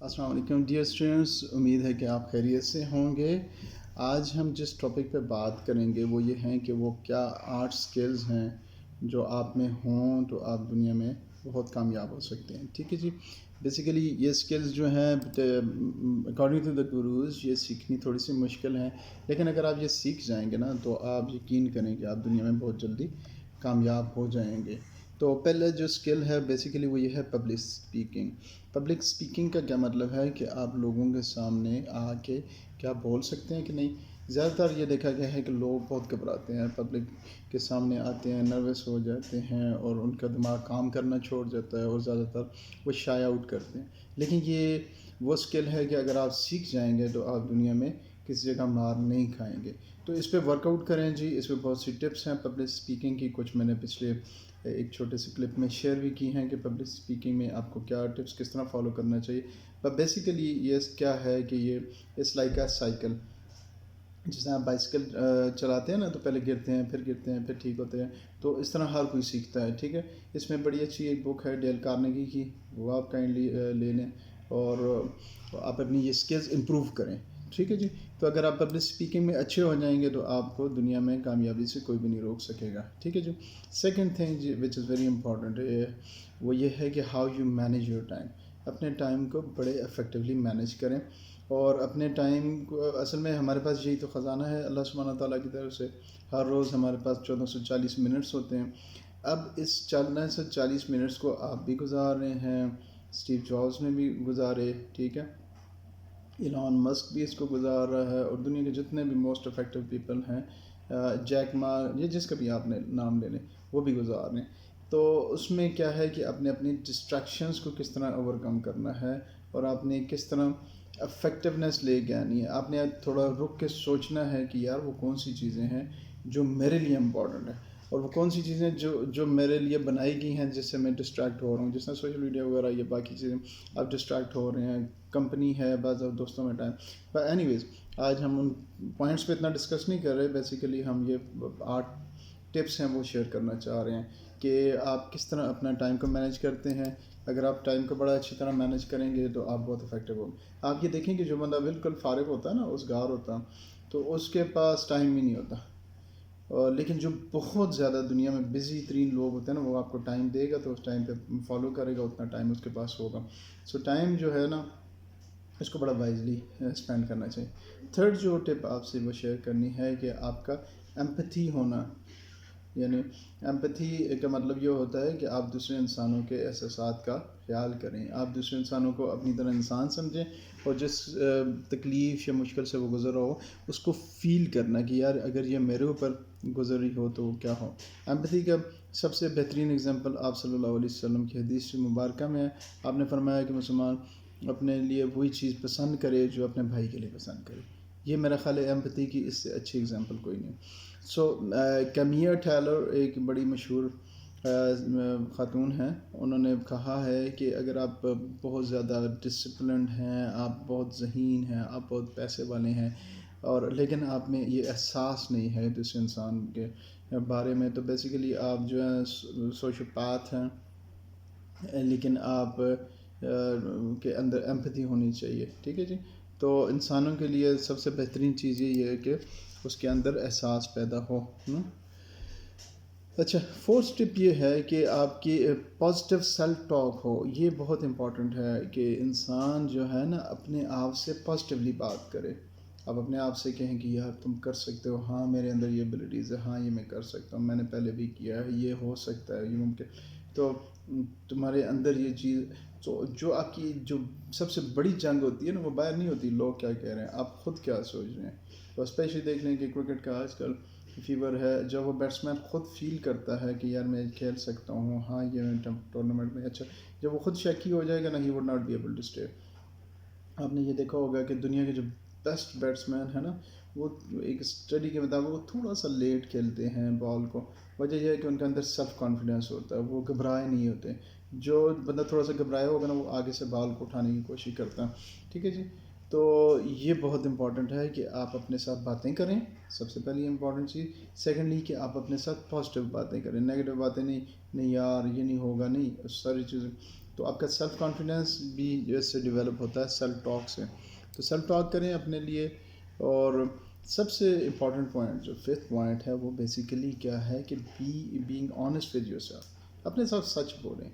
السلام علیکم dear students, امید ہے کہ آپ خیریت سے ہوں گے۔ آج ہم جس ٹاپک پہ بات کریں گے وہ یہ ہیں کہ وہ کیا آرٹ سکلز ہیں جو آپ میں ہوں تو آپ دنیا میں بہت کامیاب ہو سکتے ہیں۔ ٹھیک ہے جی، بیسیکلی یہ سکلز جو ہیں اکارڈنگ ٹو دا گروز یہ سیکھنی تھوڑی سی مشکل ہیں، لیکن اگر آپ یہ سیکھ جائیں گے نا تو آپ یقین کریں کہ آپ دنیا میں بہت جلدی کامیاب ہو جائیں گے۔ تو پہلے جو اسکل ہے بیسیکلی وہ یہ ہے پبلک اسپیکنگ۔ پبلک اسپیکنگ کا کیا مطلب ہے کہ آپ لوگوں کے سامنے آ کے کیا بول سکتے ہیں کہ نہیں۔ زیادہ تر یہ دیکھا گیا ہے کہ لوگ بہت گھبراتے ہیں، پبلک کے سامنے آتے ہیں، نروس ہو جاتے ہیں اور ان کا دماغ کام کرنا چھوڑ جاتا ہے اور زیادہ تر وہ شائع آؤٹ کرتے ہیں۔ لیکن یہ وہ اسکل ہے کہ اگر آپ سیکھ جائیں گے تو آپ دنیا میں کسی جگہ مار نہیں کھائیں گے۔ تو اس پہ ورک آؤٹ کریں جی، اس پہ بہت سی ٹپس ہیں پبلک اسپیکنگ کی، کچھ میں نے پچھلے ایک چھوٹے سے کلپ میں شیئر بھی کی ہیں کہ پبلک اسپیکنگ میں آپ کو کیا ٹپس کس طرح فالو کرنا چاہیے۔ پر بیسیکلی یہ کیا ہے کہ یہ اٹس لائک اے سائیکل، جس طرح آپ بائسیکل چلاتے ہیں نا تو پہلے گرتے ہیں پھر ٹھیک ہوتے ہیں، تو اس طرح ہر کوئی سیکھتا ہے۔ ٹھیک ہے، اس میں بڑی اچھی ایک بک ہے ڈیل کارنیگی کی، وہ آپ کائنڈلی لے لیں اور آپ اپنی یہ اسکلز امپروو کریں۔ ٹھیک ہے جی، تو اگر آپ پبلک اسپیکنگ میں اچھے ہو جائیں گے تو آپ کو دنیا میں کامیابی سے کوئی بھی نہیں روک سکے گا۔ ٹھیک ہے جی، سیکنڈ تھنگ جی وچ از ویری امپورٹنٹ وہ یہ ہے کہ how you manage your time. اپنے ٹائم کو بڑے افیکٹولی مینیج کریں، اور اپنے ٹائم کو اصل میں ہمارے پاس یہی تو خزانہ ہے اللہ سبحانہ تعالیٰ کی طرف سے۔ ہر روز ہمارے پاس 1440 منٹس ہوتے ہیں۔ اب اس 1440 منٹس کو آپ بھی گزار رہے ہیں، اسٹیو جابس نے بھی گزارے، ٹھیک ہے، ایلان مسک بھی اس کو گزار رہا ہے، اور دنیا کے جتنے بھی موسٹ افیکٹو پیپل ہیں، جیک ما، یہ جس کا بھی آپ نے نام لے لیں، وہ بھی گزار رہے ہیں۔ تو اس میں کیا ہے کہ آپ نے اپنی ڈسٹریکشنز کو کس طرح اوور کم کرنا ہے، اور آپ نے کس طرح افیکٹونیس لے کے آنی ہے۔ آپ نے تھوڑا رک کے سوچنا ہے کہ یار وہ کون سی چیزیں ہیں جو میرے لیے امپورٹنٹ ہیں، اور وہ کون سی چیزیں جو میرے لیے بنائی گئی ہیں جس سے میں ڈسٹریکٹ ہو رہا ہوں، جس طرح سوشل میڈیا وغیرہ یہ باقی چیزیں آپ ڈسٹریکٹ ہو رہے ہیں، کمپنی ہے، بعض دوستوں میں ٹائم۔ بٹ اینی ویز آج ہم ان پوائنٹس پہ اتنا ڈسکس نہیں کر رہے، بیسیکلی ہم یہ 8 ٹپس ہیں وہ شیئر کرنا چاہ رہے ہیں کہ آپ کس طرح اپنا ٹائم کو مینیج کرتے ہیں۔ اگر آپ ٹائم کو بڑا اچھی طرح مینیج کریں گے تو آپ بہت افیکٹو ہوں گے۔ آپ یہ دیکھیں کہ جو بندہ بالکل فارغ ہوتا ہے نا، اس گار ہوتا، تو اس کے پاس ٹائم ہی نہیں ہوتا، لیکن جو بہت زیادہ دنیا میں بزی ترین لوگ ہوتے ہیں نا، وہ آپ کو ٹائم دے گا تو اس ٹائم پہ فالو کرے گا، اتنا ٹائم اس کے پاس ہوگا۔ سو ٹائم جو ہے نا اس کو بڑا وائزلی اسپینڈ کرنا چاہیے۔ تھرڈ جو ٹپ آپ سے وہ شیئر کرنی ہے کہ آپ کا ایمپتھی ہونا، یعنی ایمپتھی کا مطلب یہ ہوتا ہے کہ آپ دوسرے انسانوں کے احساسات کا خیال کریں، آپ دوسرے انسانوں کو اپنی طرح انسان سمجھیں، اور جس تکلیف یا مشکل سے وہ گزر رہا ہو اس کو فیل کرنا کہ یار اگر یہ میرے اوپر گزر رہی ہو تو کیا ہو۔ ایمپتھی کا سب سے بہترین اگزامپل آپ صلی اللہ علیہ وسلم کی حدیث مبارکہ میں ہے۔ آپ نے فرمایا کہ مسلمان اپنے لیے وہی چیز پسند کرے جو اپنے بھائی کے لیے پسند کرے۔ یہ میرا خیال ہے ایمپتھی کی اس سے اچھی اگزامپل کوئی نہیں۔ سو کیمیا ٹیلر ایک بڑی مشہور خاتون ہیں، انہوں نے کہا ہے کہ اگر آپ بہت زیادہ ڈسپلنڈ ہیں، آپ بہت ذہین ہیں، آپ بہت پیسے والے ہیں، اور لیکن آپ میں یہ احساس نہیں ہے دوسرے انسان کے بارے میں، تو بیسیکلی آپ جو ہیں سوشیوپیتھ ہیں، لیکن آپ کے اندر ایمپتھی ہونی چاہیے۔ ٹھیک ہے جی، تو انسانوں کے لیے سب سے بہترین چیز یہ ہے کہ اس کے اندر احساس پیدا ہو۔ اچھا، فورتھ ٹپ یہ ہے کہ آپ کی پازیٹیو سیلف ٹاک ہو۔ یہ بہت امپورٹنٹ ہے کہ انسان جو ہے نا اپنے آپ سے پازیٹیولی بات کرے۔ آپ اپنے آپ سے کہیں کہ یار تم کر سکتے ہو، ہاں میرے اندر یہ ایبلٹیز ہے، ہاں یہ میں کر سکتا ہوں، میں نے پہلے بھی کیا ہے، یہ ہو سکتا ہے، یہ ممکن۔ تو تمہارے اندر یہ چیز، تو جو آپ کی جو سب سے بڑی جنگ ہوتی ہے نا وہ باہر نہیں ہوتی لوگ کیا کہہ رہے ہیں، آپ خود کیا سوچ رہے ہیں۔ تو اسپیشلی دیکھ لیں کہ کرکٹ کا آج کل فیور ہے، جب وہ بیٹسمین خود فیل کرتا ہے کہ یار میں کھیل سکتا ہوں، ہاں یہ ٹورنامنٹ میں اچھا، جب وہ خود شیکی ہو جائے گا نا، he would not be able to stay. آپ نے یہ دیکھا ہوگا کہ دنیا کے جو بیسٹ بیٹسمین ہیں نا، وہ ایک اسٹڈی کے مطابق وہ تھوڑا سا لیٹ کھیلتے ہیں بال کو۔ وجہ یہ ہے کہ ان کے اندر سیلف کانفیڈنس ہوتا ہے، وہ گھبرائے نہیں ہوتے۔ جو بندہ تھوڑا سا گھبرایا ہوگا نا وہ آگے سے بال کو اٹھانے کی کوشش کرتا ہے۔ ٹھیک ہے جی، تو یہ بہت امپورٹنٹ ہے کہ آپ اپنے ساتھ باتیں کریں، سب سے پہلی امپورٹنٹ چیز۔ سیکنڈلی کہ آپ اپنے ساتھ پازیٹیو باتیں کریں، نیگیٹو باتیں نہیں، نہیں یار یہ نہیں ہوگا، نہیں، ساری چیزیں تو آپ کا سیلف کانفیڈنس بھی جیسے ڈیولپ ہوتا ہے سیلف ٹاک سے. تو سیلف ٹاک کریں اپنے لیے. اور سب سے امپورٹنٹ پوائنٹ جو 5th پوائنٹ ہے وہ بیسیکلی کیا ہے کہ being honest with your self. اپنے ساتھ سچ بولیں.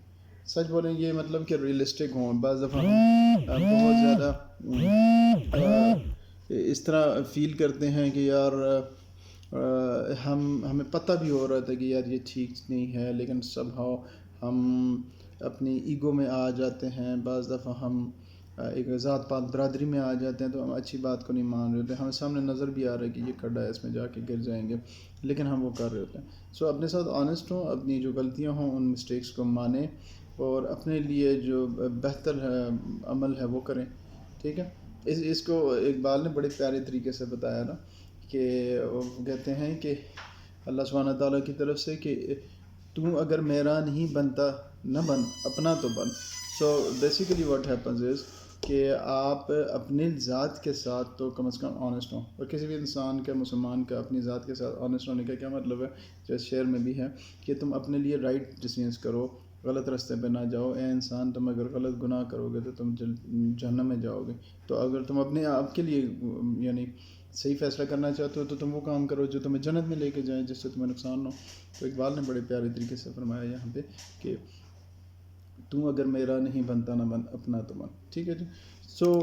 سچ بولیں یہ مطلب کہ ریئلسٹک ہوں. بعض دفعہ ہم بہت زیادہ اس طرح فیل کرتے ہیں کہ یار ہمیں پتہ بھی ہو رہا تھا کہ یار یہ ٹھیک نہیں ہے, لیکن سب ہاؤ ہم اپنی ایگو میں آ جاتے ہیں. بعض دفعہ ہم ایک ذات پات برادری میں آ جاتے ہیں تو ہم اچھی بات کو نہیں مان رہے ہوتے. ہمیں سامنے نظر بھی آ رہا ہے کہ یہ کھڈا ہے, اس میں جا کے گر جائیں گے, لیکن ہم وہ کر رہے ہوتے ہیں. سو اپنے ساتھ آنیسٹ ہوں, اپنی جو غلطیاں ہوں ان مسٹیکس کو مانیں, اور اپنے لیے جو بہتر ہے عمل ہے وہ کریں. ٹھیک ہے. اس کو اقبال نے بڑے پیارے طریقے سے بتایا نا, کہ وہ کہتے ہیں کہ اللہ سبحانہ تعالیٰ کی طرف سے کہ تو اگر میرا نہیں بنتا نہ بن, اپنا تو بن. So basically what happens is کہ آپ اپنی ذات کے ساتھ تو کم از کم آنیسٹ ہوں. اور کسی بھی انسان کا, مسلمان کا, اپنی ذات کے ساتھ آنیسٹ ہونے کا کیا مطلب ہے, جیسے شعر میں بھی ہے کہ تم اپنے لیے رائٹ ڈیسیژنز کرو, غلط راستے پہ نہ جاؤ. اے انسان تم اگر غلط گناہ کرو گے تو تم جہنم میں جاؤ گے. تو اگر تم اپنے آپ کے لیے یعنی صحیح فیصلہ کرنا چاہتے ہو تو تم وہ کام کرو جو تمہیں جنت میں لے کے جائیں, جس سے تمہیں نقصان ہو. تو اقبال نے بڑے پیارے طریقے سے فرمایا یہاں پہ کہ تم اگر میرا نہیں بنتا نہ بن, اپنا تو بن. ٹھیک ہے جی. سو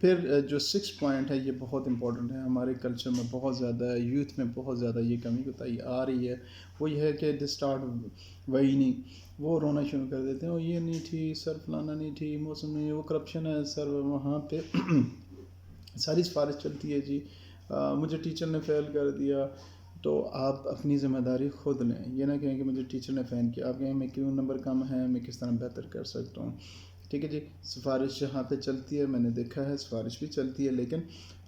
پھر جو 6 پوائنٹ ہے یہ بہت امپورٹنٹ ہے. ہمارے کلچر میں بہت زیادہ ہے, یوتھ میں بہت زیادہ یہ کمی کوتاہی آ رہی ہے. وہ یہ ہے کہ دے اسٹارٹ وہی نہیں, وہ رونا شروع کر دیتے ہیں, وہ یہ نہیں تھی سر, فلانا نہیں تھی, موسم نہیں, وہ کرپشن ہے سر, وہاں پہ ساری سفارش چلتی ہے جی, مجھے ٹیچر نے فیل کر دیا. تو آپ اپنی ذمہ داری خود لیں. یہ نہ کہیں کہ مجھے ٹیچر نے فین کیا, آپ کہیں میں کیوں نمبر کم ہے, میں کس طرح بہتر کر سکتا ہوں. ٹھیک ہے جی. سفارش یہاں پہ چلتی ہے, میں نے دیکھا ہے سفارش بھی چلتی ہے, لیکن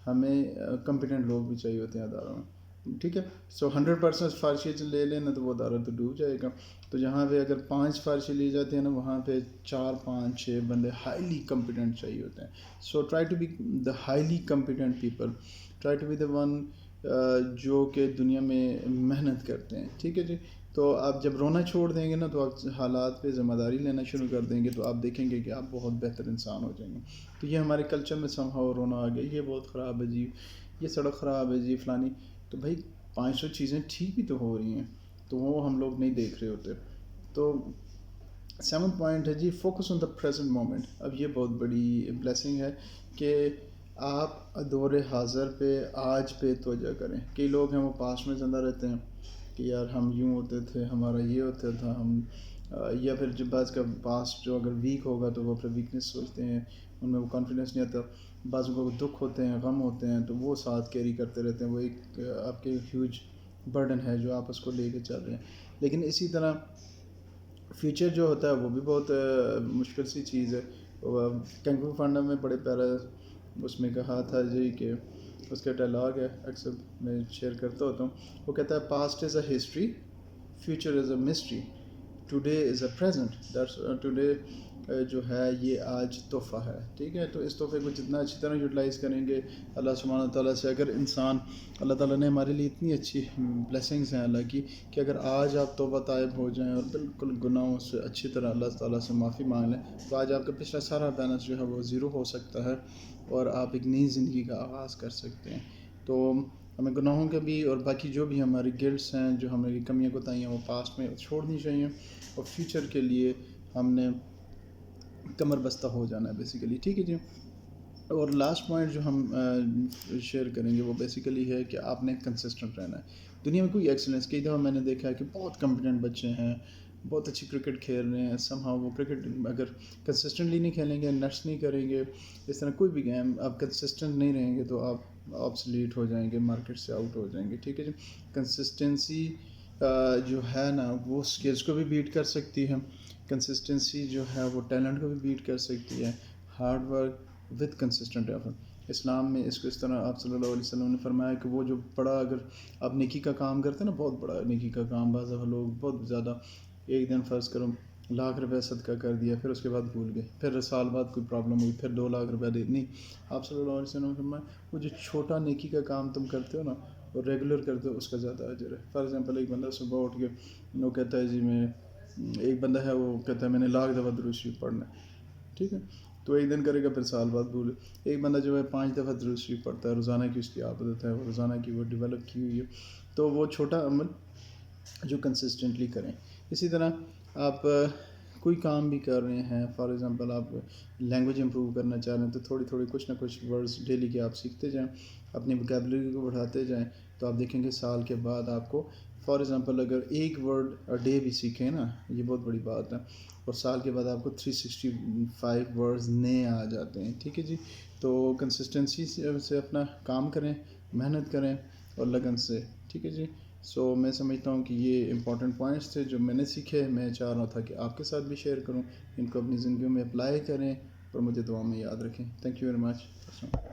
ہمیں کمپیٹنٹ لوگ بھی چاہیے ہوتے ہیں اداروں میں. ٹھیک ہے. سو 100% سفارشی لے لینا تو وہ ادارہ تو ڈوب جائے گا. تو جہاں پہ اگر 5 سفارشیں لی جاتی ہیں نا, وہاں پہ 4 5 6 بندے ہائیلی کمپیٹنٹ چاہیے ہوتے ہیں. So try to be the highly competent people, try to be the one جو کہ دنیا میں محنت کرتے ہیں. ٹھیک ہے جی. تو آپ جب رونا چھوڑ دیں گے نا, تو آپ حالات پہ ذمہ داری لینا شروع کر دیں گے, تو آپ دیکھیں گے کہ آپ بہت بہتر انسان ہو جائیں گے. تو یہ ہمارے کلچر میں سمہاؤ رونا آ گیا, یہ بہت خراب ہے جی, یہ سڑک خراب ہے جی, فلانی. تو بھائی 500 چیزیں ٹھیک بھی تو ہو رہی ہیں, تو وہ ہم لوگ نہیں دیکھ رہے ہوتے. تو 7 پوائنٹ ہے جی, focus on the present moment. اب یہ بہت بڑی بلیسنگ ہے کہ آپ دور حاضر پہ, آج پہ توجہ کریں. کئی لوگ ہیں وہ پاسٹ میں زندہ رہتے ہیں کہ یار ہم یوں ہوتے تھے, ہمارا یہ ہوتا تھا, ہم یا پھر جب بعض کا پاسٹ جو اگر ویک ہوگا تو وہ اپنا ویکنیس سوچتے ہیں, ان میں وہ کانفیڈنس نہیں آتا. بعضوں کو دکھ ہوتے ہیں, غم ہوتے ہیں, تو وہ ساتھ کیری کرتے رہتے ہیں. وہ ایک آپ کے ہیوج برڈن ہے جو آپ اس کو لے کے چل رہے ہیں. لیکن اسی طرح فیوچر جو ہوتا ہے وہ بھی بہت مشکل سی چیز ہے. کنگ فو پانڈا میں بڑے پیارا اس میں کہا تھا جی کہ اس کا ڈائلاگ ہے, اکثر میں شیئر کرتا ہوتا ہوں. وہ کہتا ہے past is a history, future is a mystery, today is a present. Today جو ہے یہ آج تحفہ ہے. ٹھیک ہے. تو اس تحفے کو جتنا اچھی طرح یوٹیلائز کریں گے اللہ سبحانہ تعالیٰ سے, اگر انسان, اللہ تعالیٰ نے ہمارے لیے اتنی اچھی بلیسنگز ہیں اللہ کی, کہ اگر آج آپ توبہ طائب ہو جائیں اور بالکل گناہوں سے اچھی طرح اللہ تعالیٰ سے معافی مانگ لیں, تو آج آپ کا پچھلا سارا بیلنس جو ہے وہ زیرو ہو سکتا ہے, اور آپ ایک نئی زندگی کا آغاز کر سکتے ہیں. تو ہمیں گناہوں کے بھی اور باقی جو بھی ہماری گلٹس ہیں, جو ہماری کمیاں کوتاہیاں, وہ پاسٹ میں چھوڑنی چاہیے, اور فیوچر کے لیے ہم نے کمر بستہ ہو جانا ہے بیسیکلی. ٹھیک ہے جی. اور لاسٹ پوائنٹ جو ہم شیئر کریں گے وہ بیسیکلی ہے کہ آپ نے کنسسٹنٹ رہنا ہے. دنیا میں کوئی ایکسلنس, کئی دفعہ میں نے دیکھا ہے کہ بہت کمپیٹنٹ بچے ہیں, بہت اچھی کرکٹ کھیل رہے ہیں, سم ہاؤ وہ کرکٹ اگر کنسسٹنٹلی نہیں کھیلیں گے, نیٹس نہیں کریں گے, اس طرح کوئی بھی گیم آپ کنسسٹنٹ نہیں رہیں گے, تو آپ آبسلیٹ ہو جائیں گے, مارکیٹ سے آؤٹ ہو جائیں گے. ٹھیک ہے جی. کنسسٹنسی جو ہے نا وہ اسکلس کو بھی بیٹ کر سکتی ہے. کنسسٹنسی جو ہے وہ ٹیلنٹ کو بھی بیٹ کر سکتی ہے. Hard work with consistent effort. Islam میں اس کو اس طرح آپ صلی اللہ علیہ وسلم نے فرمایا کہ وہ جو بڑا, اگر آپ نیکی کا کام کرتے ہیں نا, بہت بڑا نیکی کا کام, بعض دفعہ لوگ بہت زیادہ, ایک دن فرض کرو ₹1,00,000 صدقہ کر دیا, پھر اس کے بعد بھول گئے, پھر سال بعد کوئی پرابلم ہوئی, پھر ₹2,00,000 دے, نہیں, آپ صلی اللہ علیہ وسلم نے فرمایا وہ جو چھوٹا نیکی کا کام تم کرتے ہو نا, اور ریگولر کرتے ہو, اس کا زیادہ اجر ہے. فار ایگزامپل ایک بندہ صبح اٹھ کے وہ کہتا ہے جی میں ایک بندہ ہے وہ کہتا ہے میں نے لاکھ دفعہ درود شریف پڑھنا ہے، ٹھیک ہے، تو ایک دن کرے گا پھر سال بعد بھول۔ ایک بندہ جو ہے 5 دفعہ درود شریف پڑھتا ہے، روزانہ کی اس کی عادت ہے، روزانہ کی وہ ڈیولپ کی ہوئی ہے، تو وہ چھوٹا عمل جو کنسسٹنٹلی کریں۔ اسی طرح آپ کوئی کام بھی کر رہے ہیں، فار ایگزامپل آپ لینگویج امپروو کرنا چاہ رہے ہیں، تو تھوڑی تھوڑی کچھ نہ کچھ ورڈز ڈیلی کے آپ سیکھتے جائیں، اپنی وکیبلری کو بڑھاتے جائیں، تو آپ دیکھیں گے سال کے بعد آپ کو فار ایگزامپل اگر ایک ورڈ ڈے بھی سیکھیں نا، یہ بہت بڑی بات ہے، اور سال کے بعد آپ کو 365 ورڈز نئے آ جاتے ہیں، ٹھیک ہے جی۔ تو کنسسٹنسی سے اپنا کام کریں، محنت کریں اور لگن سے، ٹھیک ہے جی۔ سو میں سمجھتا ہوں کہ یہ امپورٹنٹ پوائنٹس تھے جو میں نے سیکھے، میں چاہ رہا تھا کہ آپ کے ساتھ بھی شیئر کروں، ان کو اپنی زندگیوں میں اپلائی کریں اور مجھے دعا میں یاد رکھیں۔ Thank you very much.